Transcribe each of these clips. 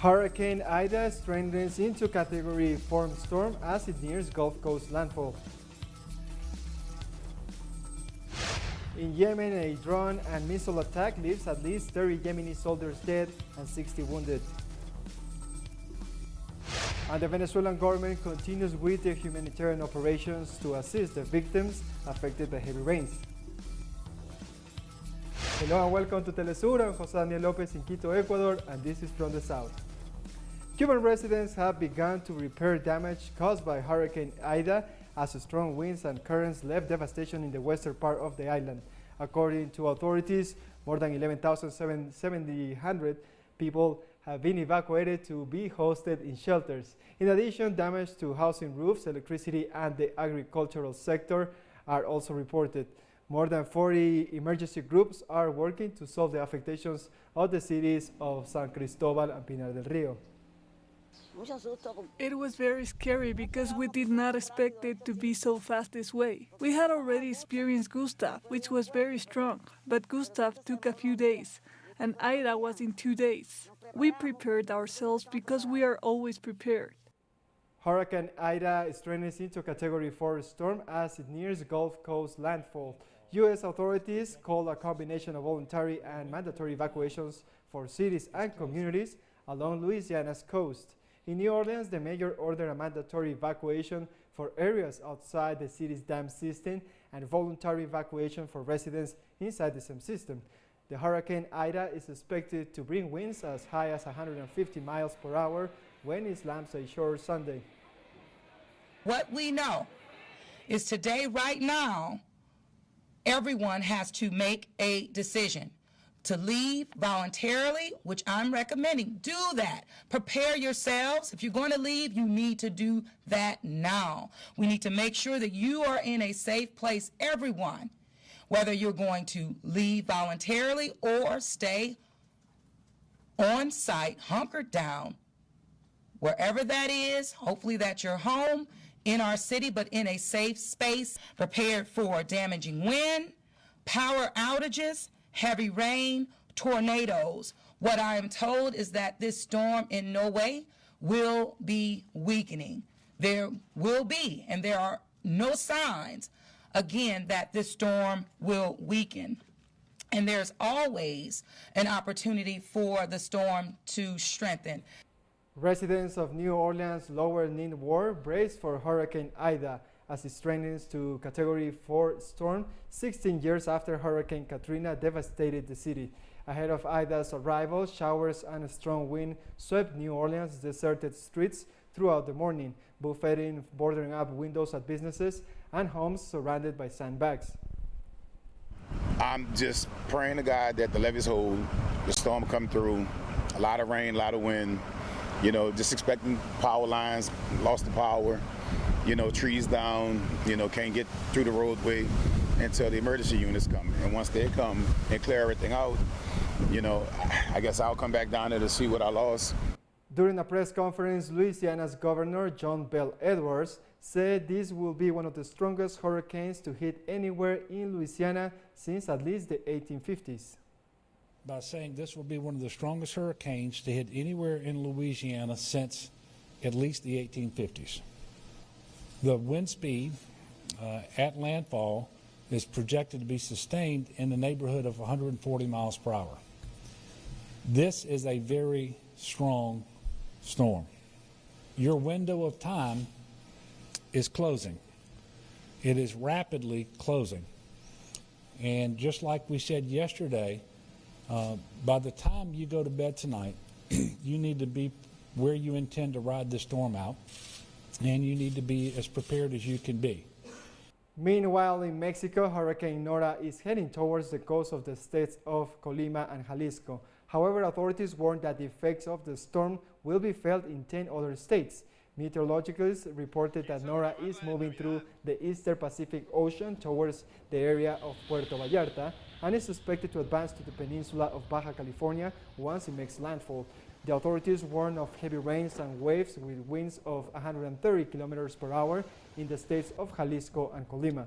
Hurricane Ida strengthens into Category 4 storm as it nears Gulf Coast landfall. In Yemen, a drone and missile attack leaves at least 30 Yemeni soldiers dead and 60 wounded. And the Venezuelan government continues with the humanitarian operations to assist the victims affected by heavy rains. Hello and welcome to TeleSUR. I'm José Daniel Lopez in Quito, Ecuador, and this is from the south. Cuban residents have begun to repair damage caused by Hurricane Ida as strong winds and currents left devastation in the western part of the island. According to authorities, more than 11,700 people have been evacuated to be hosted in shelters. In addition, damage to housing roofs, electricity, and the agricultural sector are also reported. More than 40 emergency groups are working to solve the affectations of the cities of San Cristobal and Pinar del Rio. It was very scary because we did not expect it to be so fast this way. We had already experienced Gustav, which was very strong, but Gustav took a few days, and Ida was in 2 days. We prepared ourselves because we are always prepared. Hurricane Ida strengthens into Category 4 storm as it nears Gulf Coast landfall. U.S. authorities call a combination of voluntary and mandatory evacuations for cities and communities along Louisiana's coast. In New Orleans, the mayor ordered a mandatory evacuation for areas outside the city's dam system and voluntary evacuation for residents inside the same system. The Hurricane Ida is expected to bring winds as high as 150 miles per hour when it slams ashore Sunday. What we know is today, right now, everyone has to make a decision to leave voluntarily, which I'm recommending. Do that. Prepare yourselves. If you're going to leave, you need to do that now. We need to make sure that you are in a safe place, everyone, whether you're going to leave voluntarily or stay on site, hunkered down, wherever that is. Hopefully that's your home in our city, but in a safe space, prepared for damaging wind, power outages, heavy rain, tornadoes. What I am told is that this storm in no way will be weakening. There will be, and there are no signs, again, that this storm will weaken. And there's always an opportunity for the storm to strengthen. Residents of New Orleans' Lower Ninth Ward brace for Hurricane Ida as it strengthens to Category 4 storm 16 years after Hurricane Katrina devastated the city. Ahead of Ida's arrival, showers and a strong wind swept New Orleans' deserted streets throughout the morning, buffeting, boarding up windows at businesses and homes surrounded by sandbags. I'm just praying to God that the levees hold, the storm come through, a lot of rain, a lot of wind, you know, just expecting power lines, lost the power, you know, trees down, you know, can't get through the roadway until the emergency units come. And once they come and clear everything out, you know, I guess I'll come back down there to see what I lost. During a press conference, Louisiana's Governor John Bell Edwards said this will be one of the strongest hurricanes to hit anywhere in Louisiana since at least the 1850s. By saying this will be one of the strongest hurricanes to hit anywhere in Louisiana since at least the 1850s. The wind speed at landfall is projected to be sustained in the neighborhood of 140 miles per hour. This is a very strong storm. Your window of time is closing. It is rapidly closing. And just like we said yesterday, by the time you go to bed tonight, you need to be where you intend to ride this storm out, and you need to be as prepared as you can be. Meanwhile, in Mexico, Hurricane Nora is heading towards the coast of the states of Colima and Jalisco. However, authorities warn that the effects of the storm will be felt in 10 other states. Meteorologists reported that Nora is moving through the eastern Pacific Ocean towards the area of Puerto Vallarta and is expected to advance to the peninsula of Baja California once it makes landfall. The authorities warn of heavy rains and waves with winds of 130 kilometers per hour in the states of Jalisco and Colima.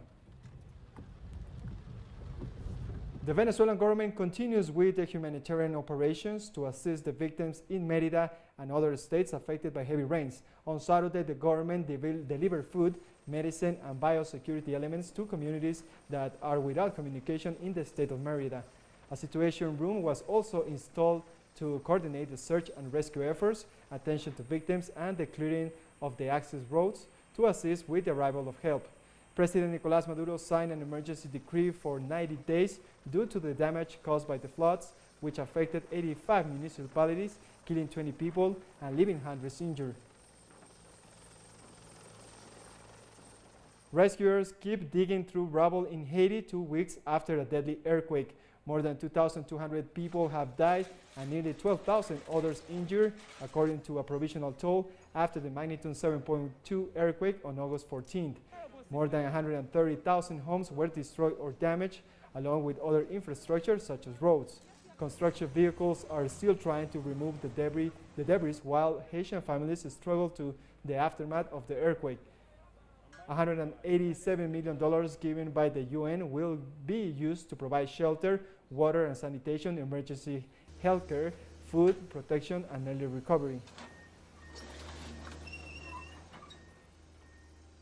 The Venezuelan government continues with the humanitarian operations to assist the victims in Mérida and other states affected by heavy rains. On Saturday, the government delivered food, medicine, and biosecurity elements to communities that are without communication in the state of Merida. A situation room was also installed to coordinate the search and rescue efforts, attention to victims, and the clearing of the access roads to assist with the arrival of help. President Nicolás Maduro signed an emergency decree for 90 days due to the damage caused by the floods, which affected 85 municipalities, killing 20 people and leaving hundreds injured. Rescuers keep digging through rubble in Haiti 2 weeks after a deadly earthquake. More than 2,200 people have died and nearly 12,000 others injured, according to a provisional toll after the magnitude 7.2 earthquake on August 14th. More than 130,000 homes were destroyed or damaged, along with other infrastructure such as roads. Construction vehicles are still trying to remove the debris while Haitian families struggle to the aftermath of the earthquake. $187 million given by the UN will be used to provide shelter, water and sanitation, emergency healthcare, food protection, and early recovery.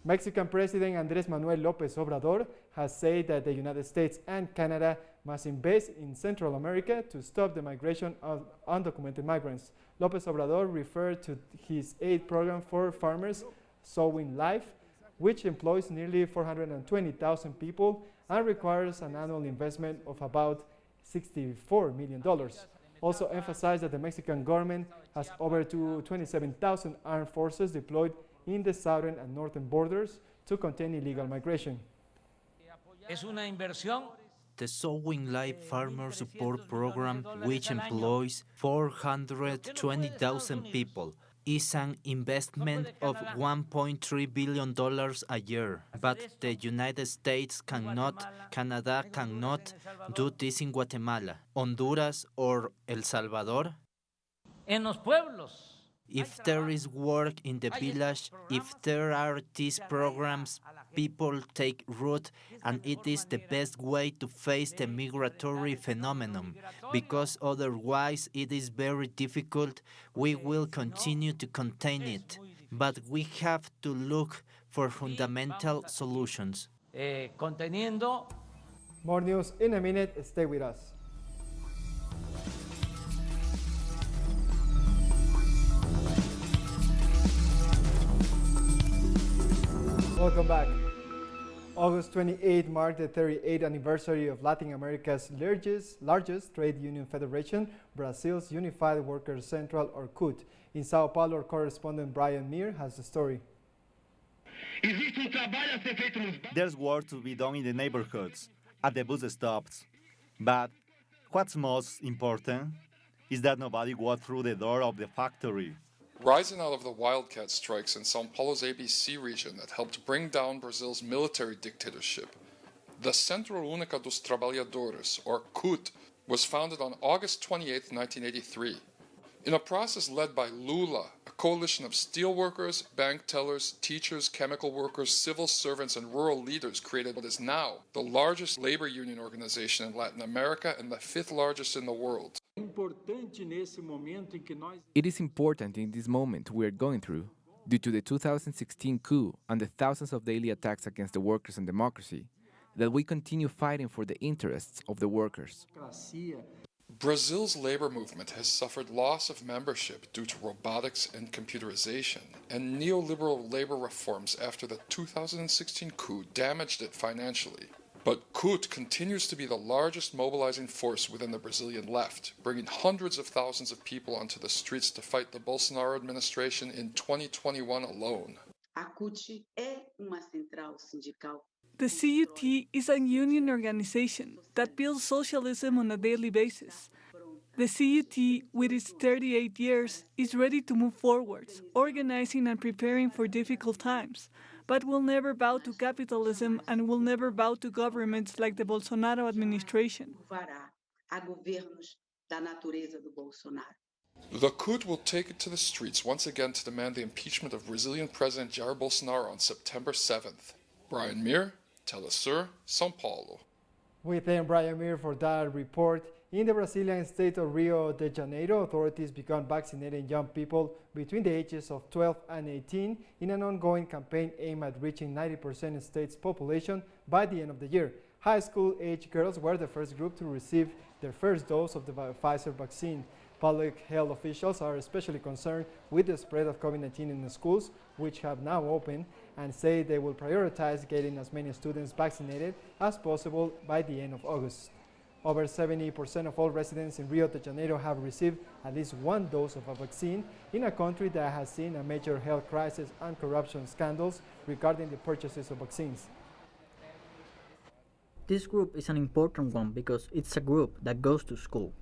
Mexican President Andrés Manuel López Obrador has said that the United States and Canada must invest in Central America to stop the migration of undocumented migrants. López Obrador referred to his aid program for farmers, Sowing Life, which employs nearly 420,000 people and requires an annual investment of about $64 million. Also emphasized that the Mexican government has over 27,000 armed forces deployed in the southern and northern borders to contain illegal migration. The Sowing Life Farmer Support Program, which employs 420,000 people, is an investment of $1.3 billion a year. But the United States cannot, Canada cannot do this in Guatemala, Honduras, or El Salvador. En los pueblos. If there is work in the village, if there are these programs, people take root, and it is the best way to face the migratory phenomenon, because otherwise it is very difficult. We will continue to contain it, but we have to look for fundamental solutions. More news in a minute. Stay with us. Welcome back. August 28 marked the 38th anniversary of Latin America's largest trade union federation, Brazil's Unified Workers Central, or CUT. In Sao Paulo, our correspondent Brian Meir has the story. There's work to be done in the neighborhoods, at the bus stops. But what's most important is that nobody walked through the door of the factory. Rising out of the wildcat strikes in São Paulo's ABC region that helped bring down Brazil's military dictatorship, the Centro Única dos Trabalhadores, or CUT, was founded on August 28, 1983. In a process led by Lula, a coalition of steelworkers, bank tellers, teachers, chemical workers, civil servants, and rural leaders created what is now the largest labor union organization in Latin America and the fifth largest in the world. It is important in this moment we are going through, due to the 2016 coup and the thousands of daily attacks against the workers and democracy, that we continue fighting for the interests of the workers. Brazil's labor movement has suffered loss of membership due to robotics and computerization, and neoliberal labor reforms after the 2016 coup damaged it financially. But CUT continues to be the largest mobilizing force within the Brazilian left, bringing hundreds of thousands of people onto the streets to fight the Bolsonaro administration in 2021 alone. The CUT is a union organization that builds socialism on a daily basis. The CUT, with its 38 years, is ready to move forwards, organizing and preparing for difficult times, but will never bow to capitalism and will never bow to governments like the Bolsonaro administration. The CUT will take it to the streets once again to demand the impeachment of Brazilian President Jair Bolsonaro on September 7th. Brian Meir, TeleSUR, São Paulo. We thank Brian Meir for that report. In the Brazilian state of Rio de Janeiro, authorities began vaccinating young people between the ages of 12 and 18 in an ongoing campaign aimed at reaching 90% of the state's population by the end of the year. High school-age girls were the first group to receive their first dose of the Pfizer vaccine. Public health officials are especially concerned with the spread of COVID-19 in the schools, which have now opened, and say they will prioritize getting as many students vaccinated as possible by the end of August. Over 70% of all residents in Rio de Janeiro have received at least one dose of a vaccine in a country that has seen a major health crisis and corruption scandals regarding the purchases of vaccines. This group is an important one because it's a group that goes to school.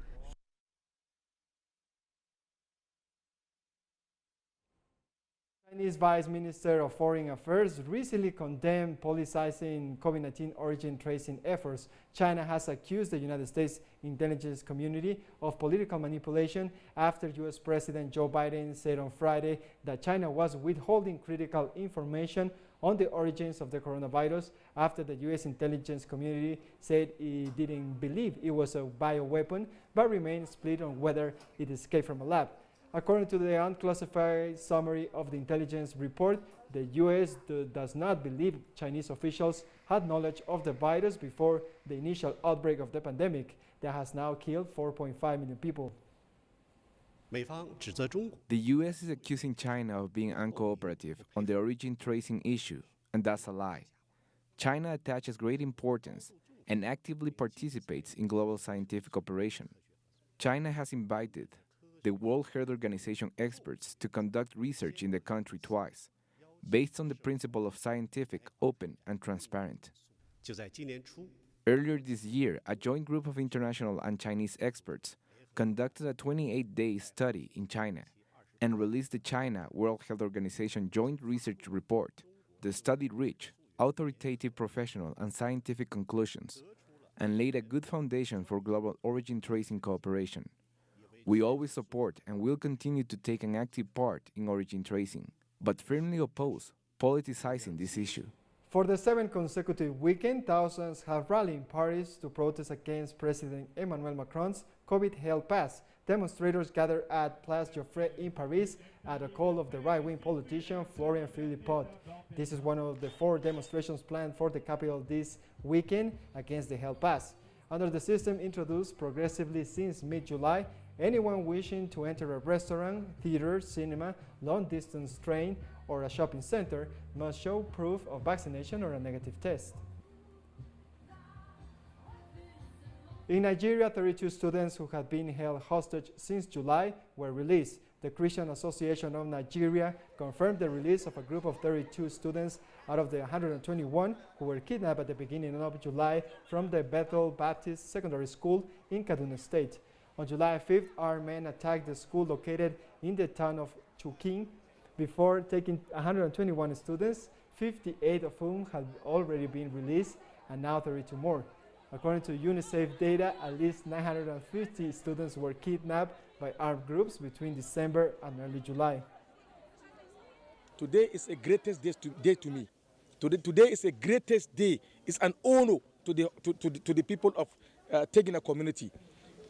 Chinese Vice Minister of Foreign Affairs recently condemned politicizing COVID-19 origin tracing efforts. China has accused the United States intelligence community of political manipulation after U.S. President Joe Biden said on Friday that China was withholding critical information on the origins of the coronavirus after the U.S. intelligence community said it didn't believe it was a bioweapon, but remained split on whether it escaped from a lab. According to the unclassified summary of the intelligence report, the U.S. does not believe Chinese officials had knowledge of the virus before the initial outbreak of the pandemic that has now killed 4.5 million people. The U.S. is accusing China of being uncooperative on the origin tracing issue, and that's a lie. China attaches great importance and actively participates in global scientific operation. China has invited the World Health Organization experts to conduct research in the country twice, based on the principle of scientific, open, and transparent. Earlier this year, a joint group of international and Chinese experts conducted a 28-day study in China and released the China World Health Organization Joint Research Report. The study reached authoritative professional and scientific conclusions and laid a good foundation for global origin tracing cooperation. We always support and will continue to take an active part in origin tracing, but firmly oppose politicizing this issue. For the 7th consecutive weekend, thousands have rallied in Paris to protest against President Emmanuel Macron's COVID health pass. Demonstrators gathered at Place Joffre in Paris at a call of the right-wing politician Florian Philippot. This is one of the 4 demonstrations planned for the capital this weekend against the health pass. Under the system introduced progressively since mid-July, anyone wishing to enter a restaurant, theater, cinema, long-distance train, or a shopping center must show proof of vaccination or a negative test. In Nigeria, 32 students who had been held hostage since July were released. The Christian Association of Nigeria confirmed the release of a group of 32 students out of the 121 who were kidnapped at the beginning of July from the Bethel Baptist Secondary School in Kaduna State. On July 5th, armed men attacked the school located in the town of Chukin before taking 121 students, 58 of whom had already been released, and now 32 more. According to UNICEF data, at least 950 students were kidnapped by armed groups between December and early July. Today is a greatest day to me. Today is a greatest day. It's an honor to the people of Tegina community.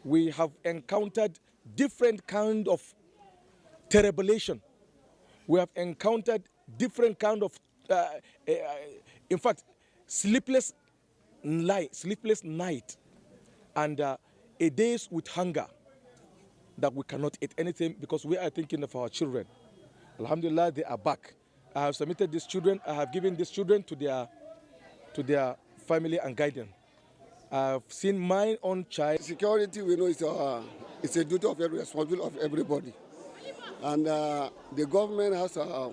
We have encountered different kind of terribilation. We have encountered different kind of, in fact, sleepless night, and a days with hunger that we cannot eat anything because we are thinking of our children. Alhamdulillah, they are back. I have submitted these children. I have given these children to their family and guidance. I've seen my own child. Security, we know, it's a duty of every responsibility of everybody, and the government has a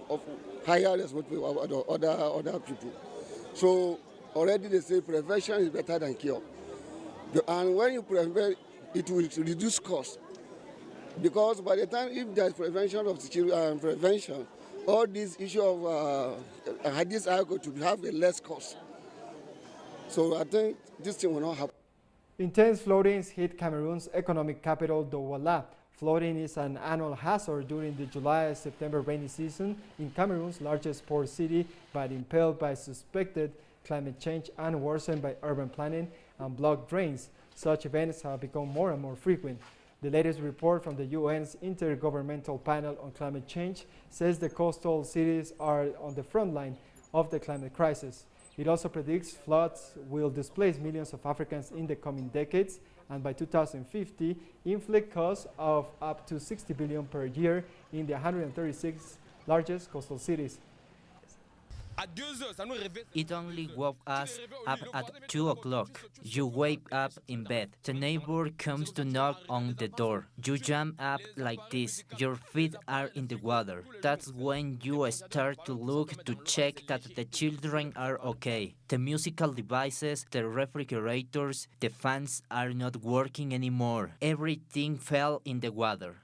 higher responsibility of other people. So already they say prevention is better than cure, and when you prevent, it will reduce cost. Because by the time, if there's prevention of prevention, all this issue of this are going to have a less cost. So I think this thing will not happen. Intense floodings hit Cameroon's economic capital, Douala. Flooding is an annual hazard during the July-September rainy season in Cameroon's largest port city, but impelled by suspected climate change and worsened by urban planning and blocked drains. Such events have become more and more frequent. The latest report from the UN's Intergovernmental Panel on Climate Change says the coastal cities are on the front line of the climate crisis. It also predicts floods will displace millions of Africans in the coming decades, and by 2050, inflict costs of up to 60 billion per year in the 136 largest coastal cities. It only woke us up at 2 o'clock. You wake up in bed. The neighbor comes to knock on the door. You jump up like this. Your feet are in the water. That's when you start to look to check that the children are okay. The musical devices, the refrigerators, the fans are not working anymore. Everything fell in the water.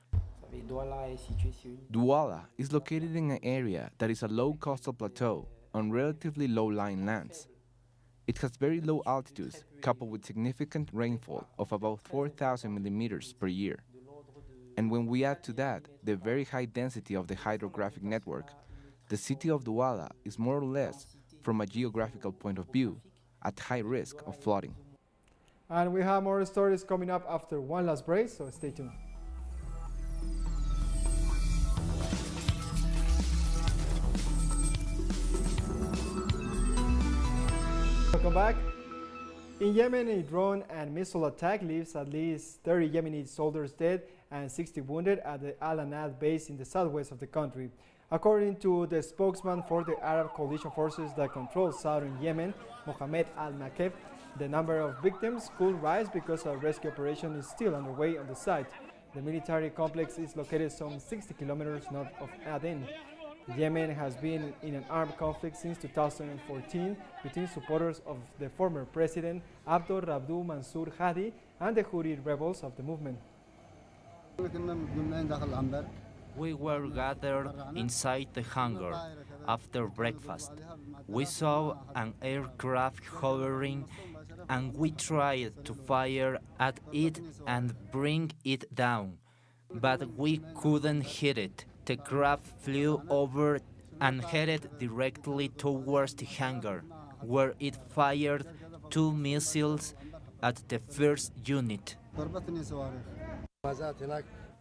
Douala is located in an area that is a low coastal plateau on relatively low-lying lands. It has very low altitudes, coupled with significant rainfall of about 4,000 millimeters per year. And when we add to that the very high density of the hydrographic network, the city of Douala is more or less, from a geographical point of view, at high risk of flooding. And we have more stories coming up after one last break, so stay tuned. Welcome back. In Yemen, a drone and missile attack leaves at least 30 Yemeni soldiers dead and 60 wounded at the Al Anad base in the southwest of the country. According to the spokesman for the Arab coalition forces that control southern Yemen, Mohammed al-Nakeb, the number of victims could rise because a rescue operation is still underway on the site. The military complex is located some 60 kilometers north of Aden. Yemen has been in an armed conflict since 2014 between supporters of the former president Abdul Rabbu Mansur Hadi and the Houthi rebels of the movement. We were gathered inside the hangar after breakfast. We saw an aircraft hovering and we tried to fire at it and bring it down, but we couldn't hit it. The craft flew over and headed directly towards the hangar, where it fired 2 missiles at the first unit.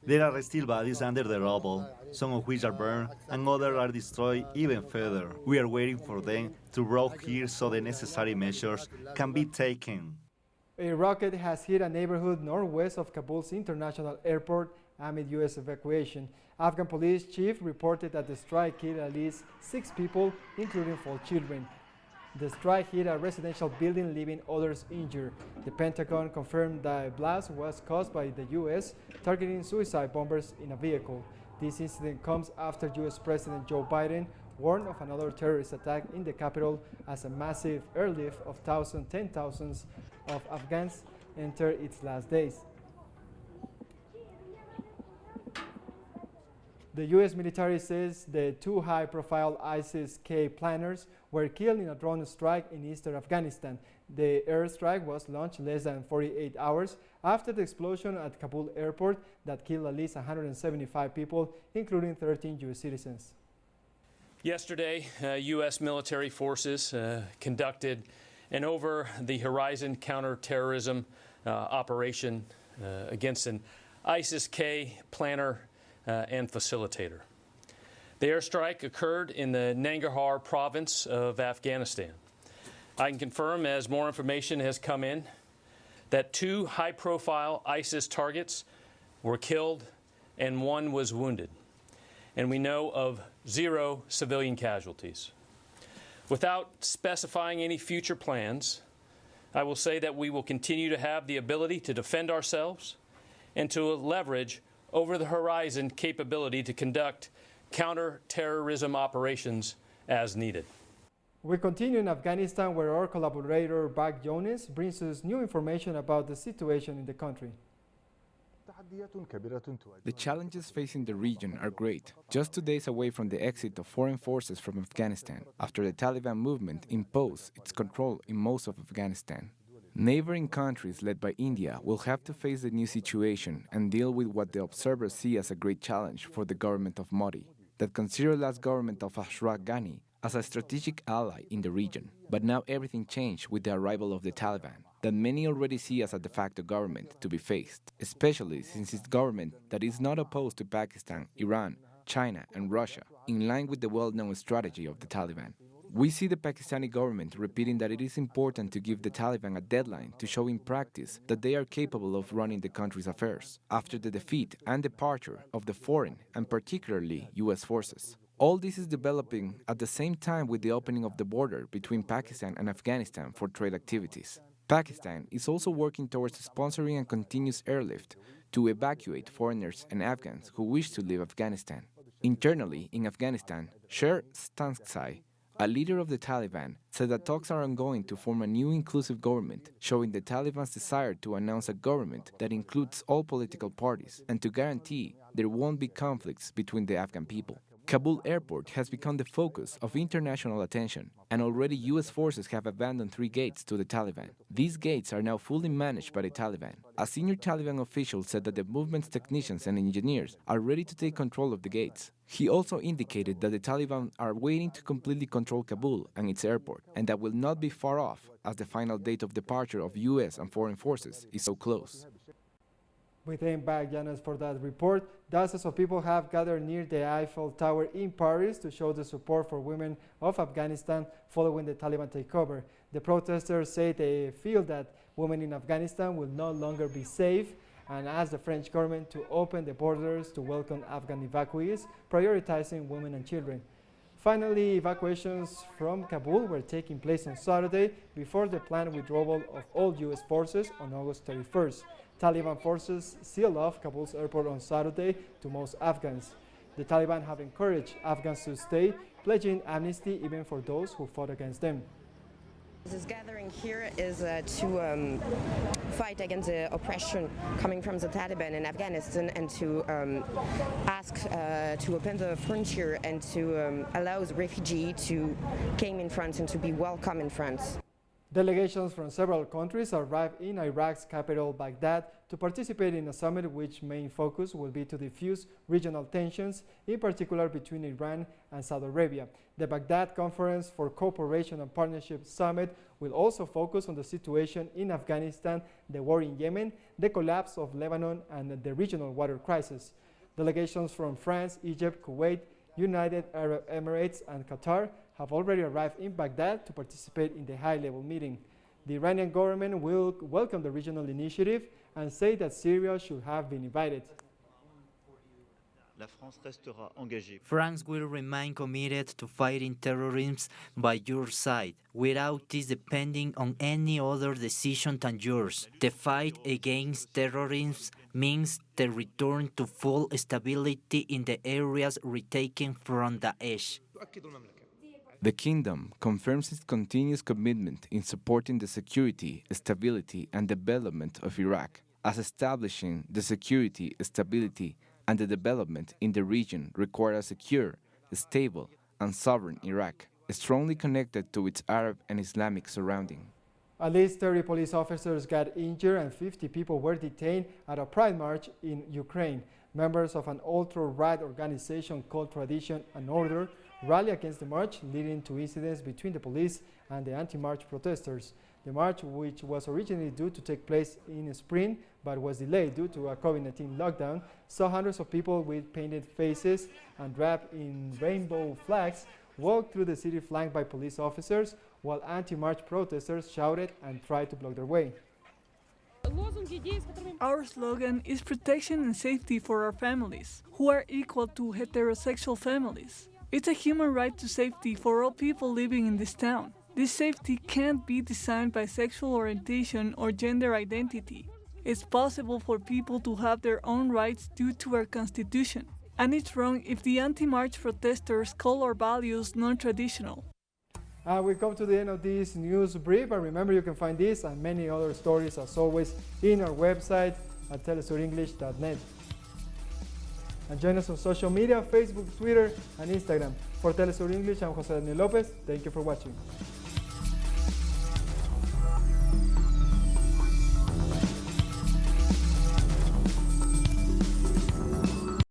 There are still bodies under the rubble, some of which are burned and others are destroyed even further. We are waiting for them to roll here so the necessary measures can be taken. A rocket has hit a neighborhood northwest of Kabul's international airport amid U.S. evacuation. Afghan police chief reported that the strike killed at least 6 people, including 4 children. The strike hit a residential building, leaving others injured. The Pentagon confirmed that a blast was caused by the U.S. targeting suicide bombers in a vehicle. This incident comes after U.S. President Joe Biden warned of another terrorist attack in the capital as a massive airlift of thousands of Afghans enter its last days. The U.S. military says the 2 high-profile ISIS-K planners were killed in a drone strike in eastern Afghanistan. The airstrike was launched less than 48 hours after the explosion at Kabul airport that killed at least 175 people, including 13 U.S. citizens. Yesterday, U.S. military forces conducted an over-the-horizon counterterrorism operation against an ISIS-K planner and facilitator. The airstrike occurred in the Nangarhar province of Afghanistan. I can confirm, as more information has come in, that 2 high-profile ISIS targets were killed and 1 was wounded. And we know of 0 civilian casualties. Without specifying any future plans, I will say that we will continue to have the ability to defend ourselves and to leverage over-the-horizon capability to conduct counter-terrorism operations as needed. We continue in Afghanistan, where our collaborator Bak Jonas brings us new information about the situation in the country. The challenges facing the region are great. Just 2 days away from the exit of foreign forces from Afghanistan, after the Taliban movement imposed its control in most of Afghanistan. Neighboring countries led by India will have to face the new situation and deal with what the observers see as a great challenge for the government of Modi, that considered last government of Ashraf Ghani as a strategic ally in the region. But now everything changed with the arrival of the Taliban. that many already see as a de facto government to be faced, especially since it's government that is not opposed to Pakistan, Iran, China, and Russia, in line with the well-known strategy of the Taliban. We see the Pakistani government repeating that it is important to give the Taliban a deadline to show in practice that they are capable of running the country's affairs after the defeat and departure of the foreign and particularly US forces. All this is developing at the same time with the opening of the border between Pakistan and Afghanistan for trade activities. Pakistan is also working towards sponsoring a continuous airlift to evacuate foreigners and Afghans who wish to leave Afghanistan. Internally, in Afghanistan, Sher Stanksai, a leader of the Taliban, said that talks are ongoing to form a new inclusive government, showing the Taliban's desire to announce a government that includes all political parties and to guarantee there won't be conflicts between the Afghan people. Kabul airport has become the focus of international attention, and already US forces have abandoned 3 gates to the Taliban. These gates are now fully managed by the Taliban. A senior Taliban official said that the movement's technicians and engineers are ready to take control of the gates. He also indicated that the Taliban are waiting to completely control Kabul and its airport, and that will not be far off as the final date of departure of US and foreign forces is so close. We thank back Janes for that report. Dozens of people have gathered near the Eiffel Tower in Paris to show the support for women of Afghanistan following the Taliban takeover. The protesters say they feel that women in Afghanistan will no longer be safe and ask the French government to open the borders to welcome Afghan evacuees, prioritizing women and children. Finally, evacuations from Kabul were taking place on Saturday before the planned withdrawal of all US forces on August 31st. Taliban forces sealed off Kabul's airport on Saturday to most Afghans. The Taliban have encouraged Afghans to stay, pledging amnesty even for those who fought against them. This gathering here is to fight against the oppression coming from the Taliban in Afghanistan and to ask to open the frontier and to allow the refugee to come in France and to be welcome in France. Delegations from several countries arrived in Iraq's capital, Baghdad, to participate in a summit which main focus will be to diffuse regional tensions, in particular between Iran and Saudi Arabia. The Baghdad Conference for Cooperation and Partnership Summit will also focus on the situation in Afghanistan, the war in Yemen, the collapse of Lebanon, and the regional water crisis. Delegations from France, Egypt, Kuwait, United Arab Emirates, and Qatar have already arrived in Baghdad to participate in the high-level meeting. The Iranian government will welcome the regional initiative and say that Syria should have been invited. France will remain committed to fighting terrorism by your side, without this depending on any other decision than yours. The fight against terrorism means the return to full stability in the areas retaken from Daesh. The Kingdom confirms its continuous commitment in supporting the security, stability, and development of Iraq, as establishing the security, stability, and the development in the region require a secure, stable, and sovereign Iraq, strongly connected to its Arab and Islamic surrounding. At least 30 police officers got injured and 50 people were detained at a pride march in Ukraine. Members of an ultra-right organization called Tradition and Order rally against the march, leading to incidents between the police and the anti-march protesters. The march, which was originally due to take place in spring but was delayed due to a COVID-19 lockdown, saw hundreds of people with painted faces and wrapped in rainbow flags walk through the city flanked by police officers, while anti-march protesters shouted and tried to block their way. Our slogan is protection and safety for our families, who are equal to heterosexual families. It's a human right to safety for all people living in this town. This safety can't be designed by sexual orientation or gender identity. It's possible for people to have their own rights due to our Constitution. And it's wrong if the anti-march protesters call our values non-traditional. We've come to the end of this news brief, and remember you can find this and many other stories as always in our website at telesurenglish.net. And join us on social media, Facebook, Twitter, and Instagram. For TeleSUR English, I'm Jose Daniel Lopez. Thank you for watching.